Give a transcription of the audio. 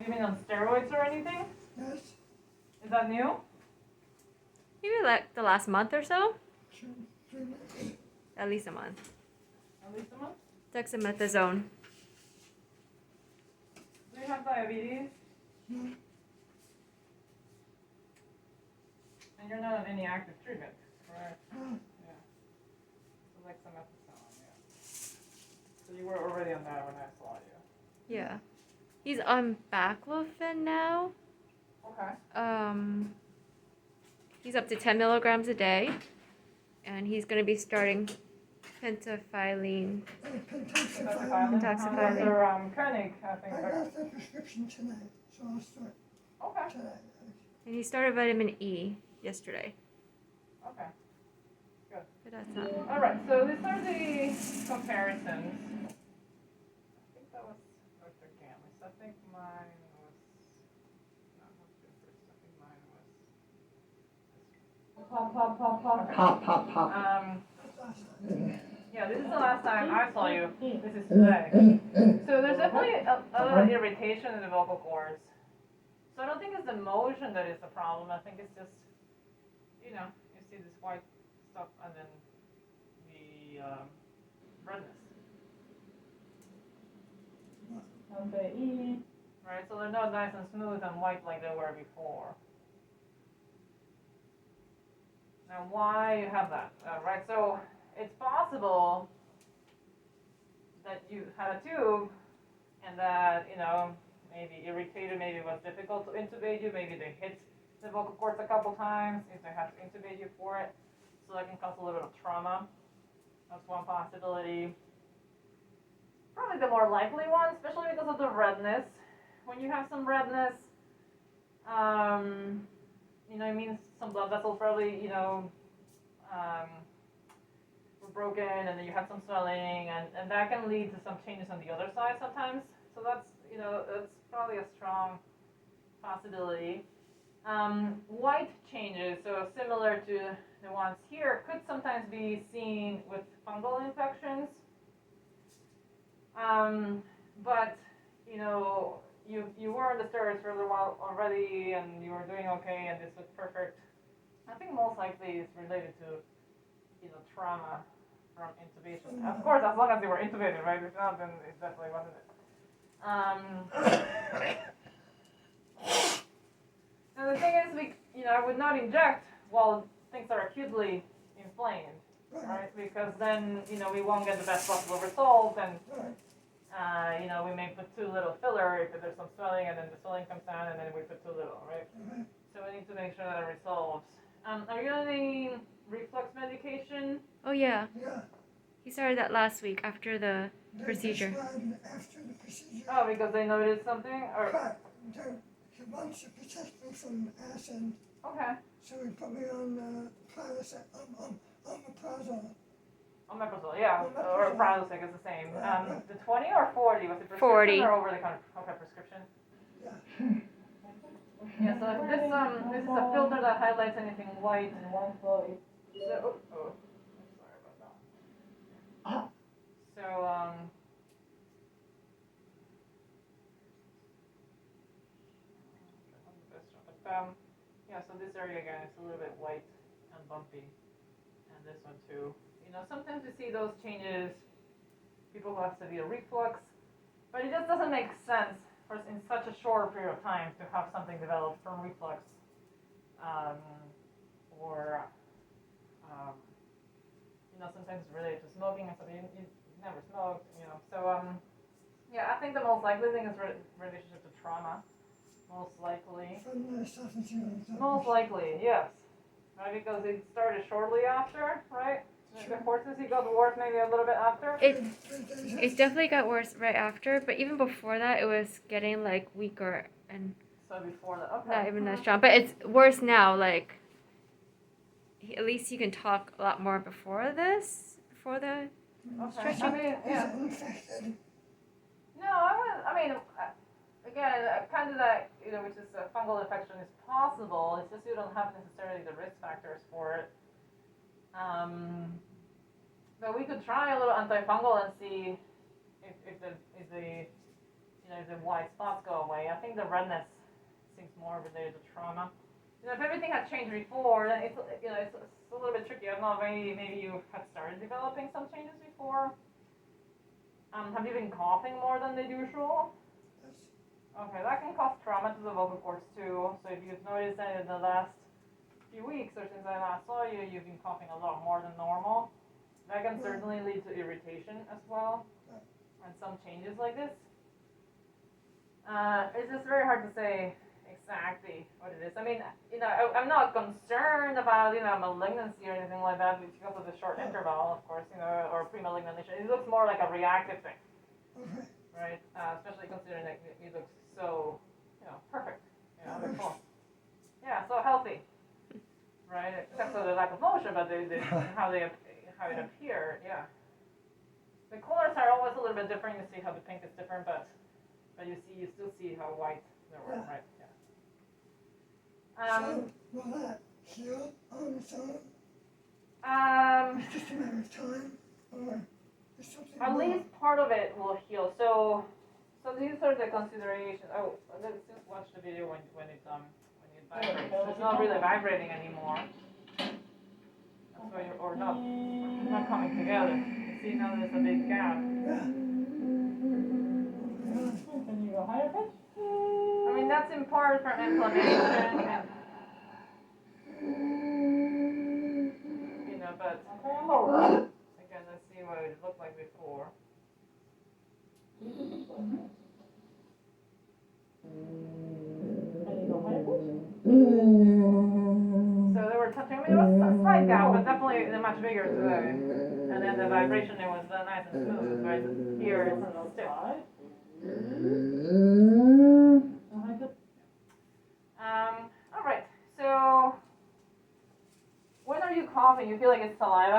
you mean on steroids or anything? Yes. Is that new? Maybe like the last month or so. 3 months. At least a month. At least a month? Dexamethasone. Do you have diabetes? No. And you're not on any active treatment, correct? No. Yeah. So dexamethasone, yeah. So you were already on that when I saw you. Yeah. He's on baclofen now. Okay. He's up to 10 milligrams a day. And he's going to be starting pentophylline. Pentoxifylline. Pentoxifylline. Dr. Koenig, I think. I got the prescription tonight, so I'll start Okay. tonight. And he started vitamin E yesterday. Okay. Good. But that's not. All right. So these are the comparisons. I think that was Dr. Gamlis. I think mine was not different. I think mine was. Pop, pop, pop, pop. Pop, pop, pop. Yeah, this is the last time I saw you. This is today. So there's definitely a lot of irritation in the vocal cords. So I don't think it's the motion that is the problem. I think it's just, you see this white stuff and then the redness. Okay, E. Right, so they're not nice and smooth and white like they were before. Now, why you have that? Right, so it's possible that you had a tube and that, maybe irritated, maybe it was difficult to intubate you, maybe they hit the vocal cords a couple times, if they have to intubate you for it, so that can cause a little bit of trauma. That's one possibility. Probably the more likely one, especially because of the redness. When you have some redness, it means some blood vessels probably, were broken, and then you have some swelling, and that can lead to some changes on the other side sometimes. So that's probably a strong possibility. White changes, so similar to the ones here, could sometimes be seen with fungal infections. But you were on the steroids for a little while already, and you were doing okay, and this was perfect. I think most likely it's related to, trauma from intubation. Of course, as long as you were intubated, right? If not, then it definitely wasn't it. Now the thing is, I would not inject while things are acutely inflamed, right? Because then, we won't get the best possible result, and we may put too little filler if there's some swelling, and then the swelling comes down, and then we put too little, right? So we need to make sure that it resolves. Are you on any reflux medication? Oh, yeah. Yeah. He started that last week after the They procedure. prescribed after the procedure. Oh, because they noticed something? Or Correct. He wants to protect me from acid, okay. so he put me on omeprazole. Omeprazole, yeah, Omeprazole. or Prilosec is the same. Right. The 20 or 40, was it prescription 40. or over the counter? Okay, prescription. Yeah. Yeah, so this is a filter that highlights anything white and one flow. So, sorry about that. So, yeah, so this area again is a little bit white and bumpy, and this one too. Sometimes we see those changes, people who have severe reflux, but it just doesn't make sense in such a short period of time to have something develop from reflux, or sometimes it's related to smoking and something you never smoked, So yeah, I think the most likely thing is relationship to trauma, most likely. From the esophageal. Most likely, yes, right, because it started shortly after, right? Sure. The horses, he got worse maybe a little bit after. It definitely got worse right after, but even before that, it was getting like weaker and So before that, okay. not even that strong. But it's worse now. Like at least you can talk a lot more before this, before the Okay. stretching. I mean, yeah. Infected. No, again, candida, which is a fungal infection, is possible. It's just you don't have necessarily the risk factors for it. But we could try a little antifungal and see if the you know, if the white spots go away. I think the redness seems more related to trauma. You know, if everything had changed before, then it's, you know, it's a little bit tricky. I don't know, maybe you have started developing some changes before. Have you been coughing more than the usual? Yes. Okay, that can cause trauma to the vocal cords too. So if you've noticed that in the last few weeks or since I last saw you, you've been coughing a lot more than normal. That can certainly lead to irritation as well, and some changes like this. It's just very hard to say exactly what it is. I mean, you know, I'm not concerned about, you know, malignancy or anything like that because of the short interval, of course, you know, or pre-malignant lesion. It looks more like a reactive thing, Okay. right? Especially considering that it looks so, you know, perfect. You know, they're cool. Yeah, so healthy, right? Except for the lack of motion, but how it appeared, yeah. The colors are always a little bit different. You see how the pink is different, but you still see how white they were, right? Yeah. So, will that heal on its own? It's just a matter of time, or is something At more? least part of it will heal. So these are the considerations. Oh, let's just watch the video when it vibrates. So it's not really vibrating anymore. That's why or not coming together. You see now there's a big gap. Yeah. Can you go higher pitch? I mean that's in part from inflammation and you know, but again, let's see what it looked like before. So they were touching. I mean, it was a slight gap, but definitely much bigger today. And then the vibration, it was nice and smooth, right? Here it's stiff. All right. So when are you coughing? You feel like it's saliva